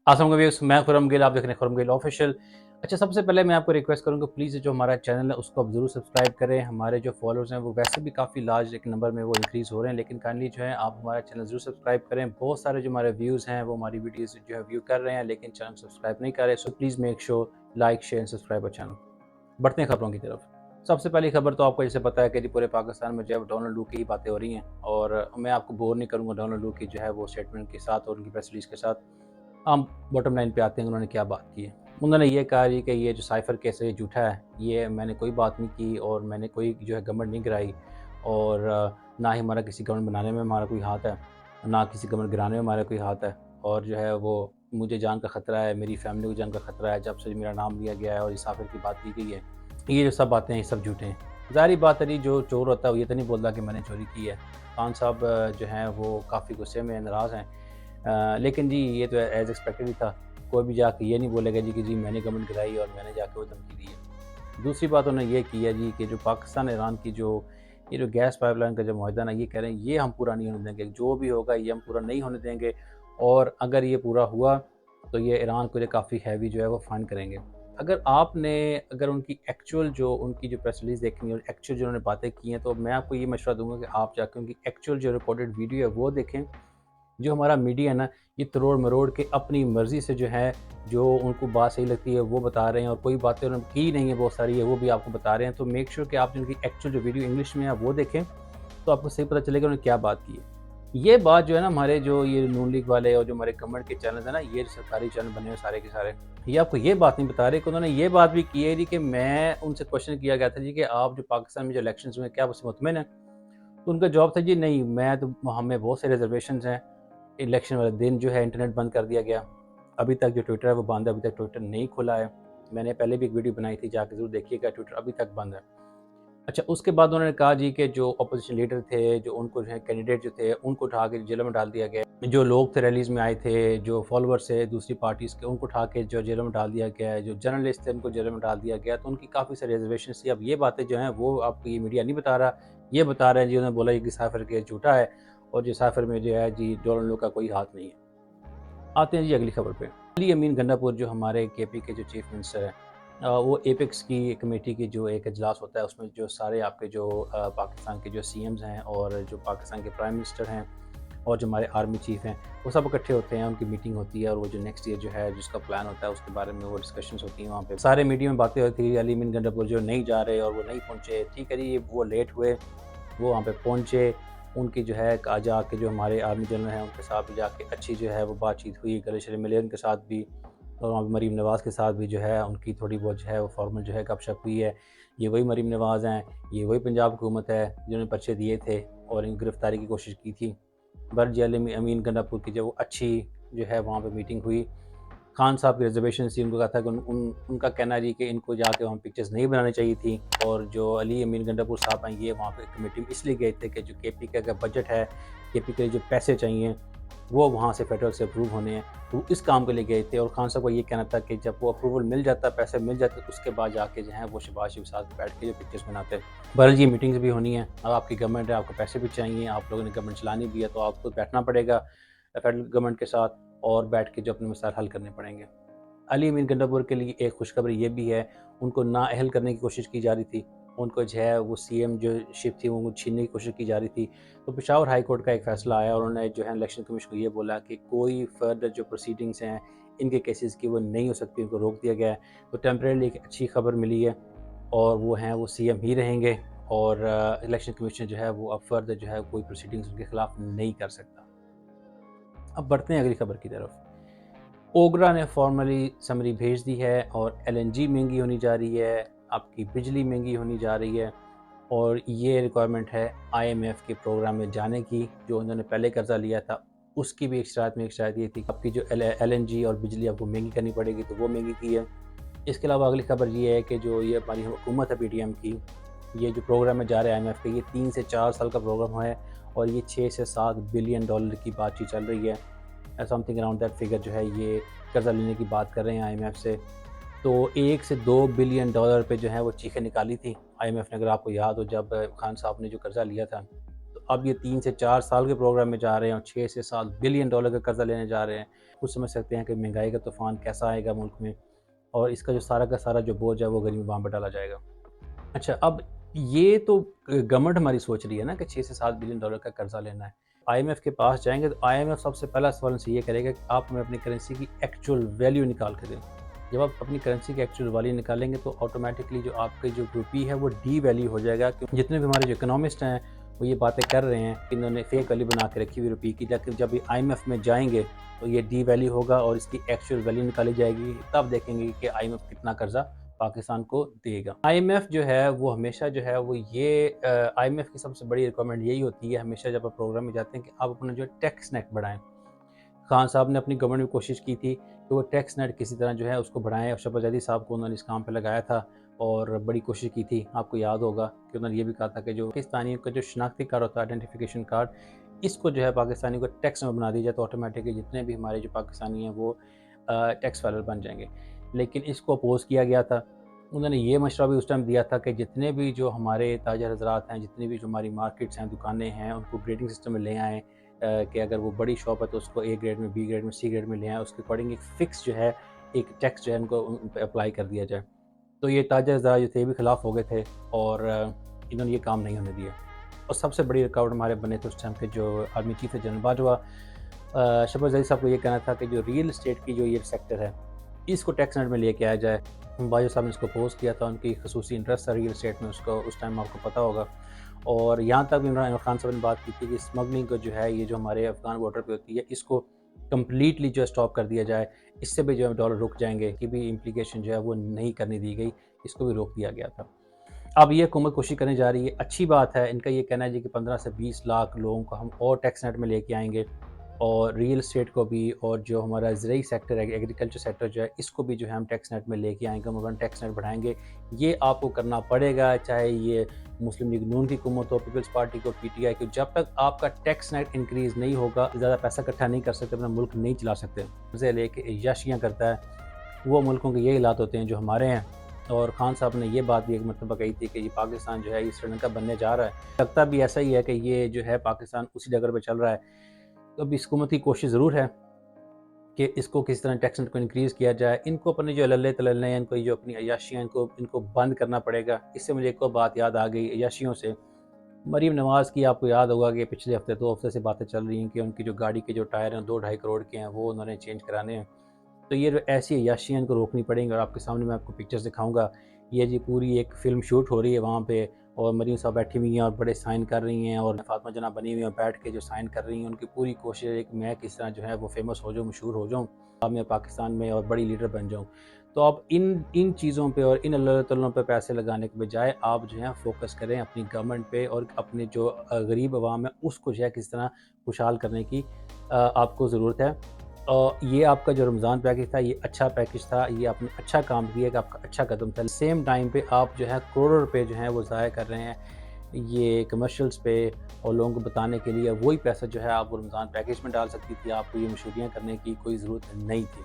अस्सलाम वालेकुम, मैं खुरम गिल, आप देख रहे हैं खुरम गिल ऑफिशियल। अच्छा, सबसे पहले मैं आपको रिक्वेस्ट करूँगा प्लीज़ जो हमारा चैनल है उसको आप ज़रूर सब्सक्राइब करें। हमारे जो फॉलोअर्स हैं वो वैसे भी काफ़ी लार्ज एक नंबर में वो इंक्रीज़ हो रहे हैं, लेकिन काइंडली जो है आप हमारा चैनल ज़रूर सब्सक्राइब करें। बहुत सारे जो हमारे व्यूज़ हैं वो हमारी वीडियोज़ जो है व्यू कर रहे हैं, लेकिन चैनल सब्सक्राइब नहीं कर रहे। So please make sure like, share and subscribe our channel. बढ़ते हैं खबरों की तरफ। सबसे पहली खबर तो आपको जैसे पता है कि जी पूरे पाकिस्तान में जो है डोनाल्ड लू की ही बातें हो रही हैं, और मैं आपको बोर नहीं करूँगा डोनाल्ड लू की जो है वो स्टेटमेंट के साथ और उनकी प्रेस रिलीज़ के साथ। हम बॉटम लाइन पे आते हैं, उन्होंने क्या बात की है। उन्होंने ये कहा जी कि ये जो साइफ़र केस है ये झूठा है, ये मैंने कोई बात नहीं की और मैंने कोई जो है गवर्नमेंट नहीं गिराई, और ना ही हमारा किसी गवर्नमेंट बनाने में हमारा कोई हाथ है, ना किसी गवर्नमेंट गिराने में हमारा कोई हाथ है। और जो है वो मुझे जान का ख़तरा है, मेरी फैमिली को जान का ख़तरा है जब से मेरा नाम लिया गया है और ये साइफ़र की बात की गई है। ये जो सब बातें हैं ये सब झूठे हैं। ज़ाहिर-सी बात है जी, जो चोर होता है वो ये तो नहीं बोलता कि मैंने चोरी की है। खान साहब जो हैं वो काफ़ी गुस्से में नाराज़ हैं। लेकिन जी ये तो एज़ एक्सपेक्टेड ही था। कोई भी जाके ये नहीं बोलेगा जी कि जी मैंने गवर्नमेंट गिराई और मैंने जाके वो धमकी दी है। दूसरी बात उन्होंने ये की है जी कि जो पाकिस्तान ईरान की जो ये जो गैस पाइपलाइन का जो मुआहदा ना, ये कह रहे हैं ये हम पूरा नहीं होने देंगे। जो भी होगा ये हम पूरा नहीं होने देंगे, और अगर ये पूरा हुआ तो ये ईरान को जो काफ़ी हैवी जो है वो फाइन करेंगे। अगर उनकी एक्चुअल जो उनकी जो प्रेस रिलीज़ देखनी है और एक्चुअल जो उन्होंने बातें की हैं, तो मैं आपको ये मशवरा दूँगा कि आप जाके उनकी एक्चुअल जो रिकॉर्डेड वीडियो है वो देखें। जो हमारा मीडिया है ना, ये तरोड़-मरोड़ के अपनी मर्ज़ी से जो है, जो उनको बात सही लगती है वो बता रहे हैं, और कोई बातें उन्होंने की नहीं है बहुत सारी है वो भी आपको बता रहे हैं। तो मेक श्योर कि आप जिनकी एक्चुअल जो वीडियो इंग्लिश में है वो देखें, तो आपको सही पता चलेगा उन्होंने क्या बात की है। ये बात जो है ना, हमारे जो ये नून लीग वाले और जो हमारे गवर्नमेंट के चैनल है ना, ये सरकारी चैनल बने हुए सारे के सारे, ये आपको ये बात नहीं बता रहे कि उन्होंने ये बात भी की है जी कि मैं उनसे क्वेश्चन किया गया था जी कि आप जो पाकिस्तान में जो इलेक्शंस हुए क्या उससे मुतमिन हैं? तो उनका जवाब था जी नहीं, मैं तो हमें बहुत से रिज़र्वेशंस हैं। इलेक्शन वाले दिन जो है इंटरनेट बंद कर दिया गया। अभी तक जो ट्विटर है वो बंद है, अभी तक ट्विटर नहीं खुला है। मैंने पहले भी एक वीडियो बनाई थी, जाके ज़रूर देखिएगा, ट्विटर अभी तक बंद है। अच्छा, उसके बाद उन्होंने कहा जी कि जो अपोज़िशन लीडर थे, जो उनको जो है कैंडिडेट जो थे, उनको उठा के जेलों में डाल दिया गया। जो लोग थे रैलीज़ में आए थे, जो फॉलोअर्स थे दूसरी पार्टीज़ के, उनको उठा के जो जेलों में डाल दिया गया है। जो जर्नलिस्ट थे उनको जेलों में डाल दिया गया। तो उनकी काफ़ी सारी रिज़र्वेशंस थी। अब ये बातें जो हैं वो आपको ये मीडिया नहीं बता रहा। ये बता रहे हैं जी, उन्होंने बोला कि साइफ़र केस झूठा है, और जो साइफ़र में जो है जी डोनाल्ड ट्रंप का कोई हाथ नहीं है। आते हैं जी अगली खबर पे। अली अमीन गंडापुर जो हमारे केपी के जो चीफ मिनिस्टर हैं, वो एपेक्स की कमेटी की जो एक इजलास होता है उसमें जो सारे आपके जो पाकिस्तान के जो सीएम्स हैं और जो पाकिस्तान के प्राइम मिनिस्टर हैं और जो हमारे आर्मी चीफ हैं, वो सब इकट्ठे होते हैं, उनकी मीटिंग होती है, और वो जो नेक्स्ट ईयर जो है जिसका प्लान होता है उसके बारे में वो डिस्कशंस होती हैं वहाँ पे। सारे मीडिया में बातें होती है अली अमीन गंडापुर जो नहीं जा रहे और वो नहीं पहुँचे। ठीक है जी, ये वो लेट हुए, वो वहाँ पे पहुँचे, उनकी जो है जाके जो हमारे आर्मी जनरल हैं उनके साथ भी जाके अच्छी जो है वो बातचीत हुई, गले-शले मिले उनके साथ भी, और वहाँ पे मरीम नवाज़ के साथ भी जो है उनकी थोड़ी बहुत जो है वो फॉर्मल जो है गपशप हुई है। ये वही मरीम नवाज़ हैं, ये वही पंजाब हुकूमत है जिन्होंने पर्चे दिए थे और इनकी गिरफ्तारी की कोशिश की थी। बहरहाल जी अमीन गंडापुर की जो अच्छी जो है वहाँ पे मीटिंग हुई। खान साहब की रिज़र्वेशन थी, उनको कहा था कि उनका कहना है जी कि इनको जाके वहाँ पिक्चर्स नहीं बनानी चाहिए थी, और जो अली अमीन गंडापुर साहब हैं ये वहाँ पे कमेटी में इसलिए गए थे कि जो केपी का अगर बजट है, केपी के लिए जो पैसे चाहिए, वो वहाँ से फेडरल से अप्रूव होने हैं, तो इस काम के लिए गए थे। और खान साहब का ये कहना था कि जब वो अप्रूवल मिल जाता, पैसे मिल जाते, तो उसके बाद जाके जो है वो शहबाज शरीफ साथ में बैठ के जो पिक्चर्स बनाते। बहरहाल जी मीटिंग्स भी होनी है, अब आपकी गवर्नमेंट है, आपको पैसे भी चाहिए, आप लोगों ने गवर्नमेंट चलानी भी है, तो आपको बैठना पड़ेगा फेडरल गवर्नमेंट के साथ और बैठ के जो अपने मसाइल हल करने पड़ेंगे। अली अमीन गंडापुर के लिए एक खुशखबरी ये भी है, उनको नाअहल करने की कोशिश की जा रही थी। उनको जो है वो सीएम जो शिप थी वो छीनने की कोशिश की जा रही थी। तो पेशावर हाई कोर्ट का एक फ़ैसला आया और उन्होंने जो है इलेक्शन कमीशन को ये बोला कि कोई फर्दर जो प्रोसीडिंग्स हैं इनके केसेस की वो नहीं हो सकती, उनको रोक दिया गया है। तो टेम्परेरीली एक अच्छी खबर मिली है, और वो हैं वो सीएम ही रहेंगे, और इलेक्शन कमीशन जो है वो अब फर्दर जो है कोई प्रोसीडिंग्स उनके खिलाफ नहीं कर सकता। अब बढ़ते हैं अगली खबर की तरफ। ओगरा ने फॉर्मली समरी भेज दी है और एलएनजी महंगी होनी जा रही है, आपकी बिजली महंगी होनी जा रही है, और ये रिक्वायरमेंट है आईएमएफ के प्रोग्राम में जाने की। जो उन्होंने पहले कर्जा लिया था उसकी भी एक शर्त ये थी कि आपकी जो एलएनजी और बिजली आपको महंगी करनी पड़ेगी, तो वो महंगी की है। इसके अलावा अगली खबर ये है कि जो ये हमारी हुकूमत है पीडीएम की, ये जो प्रोग्राम में जा रहा है आईएमएफ का, ये 3 से 4 साल का प्रोग्राम है, और ये 6 से 7 बिलियन डॉलर की बातचीत चल रही है। समथिंग अराउंड दैट फिगर जो है ये कर्ज़ा लेने की बात कर रहे हैं आईएमएफ से। तो 1 से 2 बिलियन डॉलर पे जो है वो चीखें निकाली थी आईएमएफ ने, अगर आपको याद हो, जब खान साहब ने जो कर्ज़ा लिया था। तो अब ये 3 से 4 साल के प्रोग्राम में जा रहे हैं और 6 से 7 बिलियन डॉलर का कर्जा लेने जा रहे हैं। कुछ समझ सकते हैं कि महंगाई का तूफ़ान कैसा आएगा मुल्क में और इसका जो सारा का सारा जो बोझ है वो गरीब अवाम पर डाला जाएगा। अच्छा, अब ये तो गवर्नमेंट हमारी सोच रही है ना कि 6 से 7 बिलियन डॉलर का कर्जा लेना है। आईएमएफ के पास जाएँगे तो आईएमएफ सबसे पहला सवाल उनसे ये करेगा कि आप हमें अपनी करेंसी की एक्चुअल वैल्यू निकाल के दें। जब आप अपनी करेंसी की एक्चुअल वैल्यू निकालेंगे तो ऑटोमेटिकली जो आपकी जो रुपी है वो डी वैल्यू हो जाएगा। क्योंकि जितने भी हमारे जो इकोनॉमिस्ट हैं वो ये बातें कर रहे हैं कि इन्होंने फेक वैल्यू बना के रखी हुई रुपये की, लेकिन जब ये आईएमएफ में जाएँगे तो ये डी वैल्यू होगा और इसकी एक्चुअल वैल्यू निकाली जाएगी। तब देखेंगे कि आईएमएफ कितना कर्जा पाकिस्तान को देगा। आईएमएफ जो है वो हमेशा जो है वो ये आईएमएफ की सबसे बड़ी रिक्वायरमेंट यही होती है हमेशा जब आप प्रोग्राम में जाते हैं कि आप अपना जो टैक्स नेट बढ़ाएं। खान साहब ने अपनी गवर्नमेंट में कोशिश की थी कि वो टैक्स नेट किसी तरह जो है उसको बढ़ाएं और शहबाज जैदी साहब को उन्होंने इस काम पे लगाया था और बड़ी कोशिश की थी। आपको याद होगा कि उन्होंने ये भी कहा था कि जो पाकिस्तानियों का जो शनाख्ती कार्ड होता है, आइडेंटिफिकेशन कार्ड, इसको जो है पाकिस्तानियों को टैक्स में बना दिया जाए तो ऑटोमेटिकली जितने भी हमारे जो पाकिस्तानी हैं वो टैक्स फाइलर बन जाएंगे। लेकिन इसको अपोज़ किया गया था। उन्होंने ये मशवरा भी उस टाइम दिया था कि जितने भी जो हमारे ताजर हज़रात हैं, जितनी भी जो हमारी मार्केट्स हैं, दुकानें हैं, उनको ग्रेडिंग सिस्टम में ले आएँ कि अगर वो बड़ी शॉप है तो उसको ए ग्रेड में, बी ग्रेड में, सी ग्रेड में ले आएँ, उसके अकॉर्डिंग एक फ़िक्स जो है एक टैक्स जो है उनको उन पे अप्लाई कर दिया जाए। तो ये ताजर हज़रात जो थे ये भी खिलाफ़ हो गए थे और इन्होंने ये काम नहीं होने दिया। और सबसे बड़ी रुकावट हमारे बने थे उस टाइम के जो आर्मी चीफ़ थे जनरल बाजवा। शहबाज ज़ैदी साहब को ये कहना था कि जो रियल एस्टेट की जो ये सेक्टर है, इसको टैक्स नेट में लेके आया जाए। बाजवा साहब ने इसको अपोज़ किया था, उनकी खसूसी इंटरेस्ट था रियल एस्टेट में, उसको उस टाइम आपको पता होगा। और यहाँ तक भी इमरान खान साहब ने बात की थी कि स्मगलिंग को जो है ये जो हमारे अफ़गान बॉर्डर पे होती है इसको कंप्लीटली जो है स्टॉप कर दिया जाए। इससे भी जो है डॉलर रुक जाएंगे की भी इम्प्लीकेशन जो है वो नहीं करने दी गई, इसको भी रोक दिया गया था। अब ये हुकूमत कोशिश करने जा रही है, अच्छी बात है। इनका ये कहना है जी कि 15 से 20 लाख लोगों को हम और टैक्स नेट में लेके आएंगे और रियल एस्टेट को भी और जो हमारा ज़रूरी सेक्टर है, एग्रीकल्चर सेक्टर जो है, इसको भी जो है हम टैक्स नेट में लेके आएंगे, हम अपना टैक्स नेट बढ़ाएंगे। ये आपको करना पड़ेगा, चाहे ये मुस्लिम लीग नून की हुकूमत हो, पीपल्स पार्टी को, पीटीआई को। जब तक आपका टैक्स नेट इंक्रीज़ नहीं होगा, ज़्यादा पैसा इकट्ठा नहीं कर सकते, अपना मुल्क नहीं चला सकते। कर्ज़े लेके अय्याशियाँ करता है, वो मुल्कों के ये हालात होते हैं जो हमारे हैं। और खान साहब ने ये बात भी एक मरतबा कही थी कि ये पाकिस्तान जो है ये श्रीलंका बनने जा रहा है। लगता भी ऐसा ही है कि ये जो है पाकिस्तान उसी जगह पे चल रहा है। तो अब इस हुकूमत की कोशिश ज़रूर है कि इसको किस तरह टैक्स नेट को इंक्रीज़ किया जाए। इनको अपने जो लल्ले तलल्ले हैं, इनको जो अपनी अय्याशियाँ इनको बंद करना पड़ेगा। इससे मुझे एक और बात याद आ गई अय्याशियों से। मरीम नवाज़ की आपको याद होगा कि पिछले हफ़्ते 2 हफ़्ते से बातें चल रही हैं कि उनकी जो गाड़ी के जो टायर हैं 2 ढाई करोड़ के हैं, वो उन्होंने चेंज कराने हैं। तो ये जो ऐसी अय्याशियाँ इनको रोकनी पड़ेंगी और आपके सामने मैं आपको पिक्चर्स दिखाऊँगा। ये जी पूरी एक फ़िल्म शूट हो रही है वहाँ पे और मरीम साहब बैठी हुई हैं और बड़े साइन कर रही हैं और फातिमा जना बनी हुई हैं बैठ के जो साइन कर रही हैं। उनकी पूरी कोशिश है कि मैं किस तरह जो है वो फ़ेमस हो जाऊँ, मशहूर हो जाऊँ, अब मैं पाकिस्तान में और बड़ी लीडर बन जाऊँ। तो आप इन इन चीज़ों पे और इन अल्लाह तल्लों पे पैसे लगाने के बजाय आप जो है फ़ोकस करें अपनी गवर्नमेंट पे और अपने जो गरीब अवाम है उसको जो है किस तरह खुशहाल करने की आपको ज़रूरत है। ये आपका जो रमज़ान पैकेज था ये अच्छा पैकेज था, ये आपने अच्छा काम किया कि आपका अच्छा कदम था। सेम टाइम पे आप जो है करोड़ों रुपए जो हैं वो ज़ाया कर रहे हैं ये कमर्शियल्स पे और लोगों को बताने के लिए। वही पैसा जो है आप वो रमज़ान पैकेज में डाल सकती थी, आपको ये मशहूरियाँ करने की कोई ज़रूरत नहीं थी।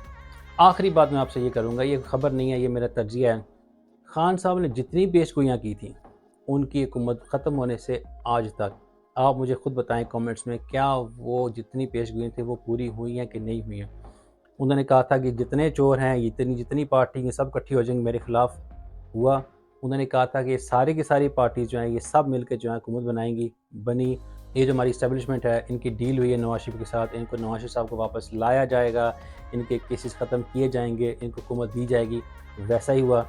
आखिरी बात मैं आपसे ये करूँगा, ये खबर नहीं है, ये मेरा तज्ज़िया है। खान साहब ने जितनी पेशगोइयाँ की थी, उनकी हुकूमत ख़त्म होने से आज तक, आप मुझे खुद बताएँ कमेंट्स में, क्या वो जितनी पेशगोइयाँ थी वो पूरी हुई हैं कि नहीं हुई हैं? उन्होंने कहा था कि जितने चोर हैं, जितनी जितनी पार्टी हैं, सब इकट्ठी हो जाएँगी मेरे खिलाफ़। हुआ। उन्होंने कहा था कि सारी की सारी पार्टी जो हैं, ये सब मिल के जो है हुकूमत बनाएँगी, बनी। ये जो हमारी एस्टेब्लिशमेंट है, इनकी डील हुई है नवाज़ शरीफ के साथ, इनको नवाज़ शरीफ साहब को वापस लाया जाएगा, इनके केसेस ख़त्म किए जाएँगे, इनको हुकूमत दी जाएगी। वैसा ही हुआ।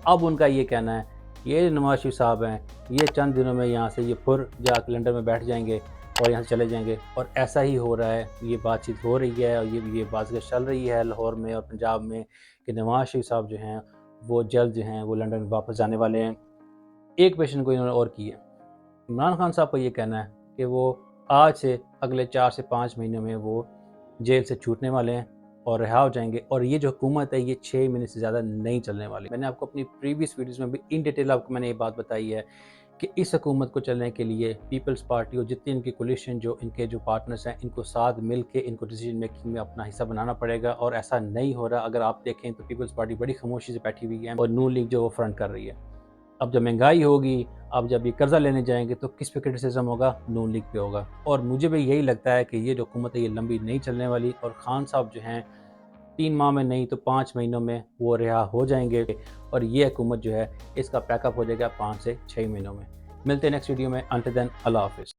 अब उनका ये कहना है, ये नवाज़ शरीफ साहब हैं, ये चंद दिनों में यहाँ से ये फुर जाके लंदन में बैठ जाएँगे और यहाँ से चले जाएँगे और ऐसा ही हो रहा है। ये बातचीत हो रही है और ये बातचीत चल रही है लाहौर में और पंजाब में कि नवाज़ शरीफ साहब जो हैं, वो जल्द जो हैं वो लंदन वापस जाने वाले हैं। एक पेशेंट को इन्होंने और की है। इमरान खान साहब का ये कहना है कि वो आज से अगले 4 से 5 महीनों में वो जेल से छूटने वाले हैं और रिहा हो जाएँगे और ये जो हुकूमत है ये 6 महीने से ज़्यादा नहीं चलने वाली। मैंने आपको अपनी प्रीवियस वीडियोज़ में भी इन डिटेल आपको मैंने ये बात बताई है कि इस हुकूमत को चलने के लिए पीपल्स पार्टी और जितनी इनकी कोलिशन जो इनके जो पार्टनर्स हैं, इनको साथ मिल के इनको डिसीजन मेकिंग में अपना हिस्सा बनाना पड़ेगा और ऐसा नहीं हो रहा। अगर आप देखें तो पीपल्स पार्टी बड़ी खामोशी से बैठी हुई है और नून लीग जो वो फ्रंट कर रही है। अब जब महंगाई होगी, अब जब ये कर्जा लेने जाएंगे तो किस पे क्रिटिसिज्म होगा? नून लीग पे होगा। और मुझे भी यही लगता है कि ये जो हुकूमत है ये लंबी नहीं चलने वाली, और खान साहब जो हैं 3 माह में नहीं तो 5 महीनों में वो रिहा हो जाएंगे, और ये हुकूमत जो है इसका पैकअप हो जाएगा 5 से 6 महीनों में। मिलते हैं नेक्स्ट वीडियो में। अंटिल देन, अल्लाह हाफिज़।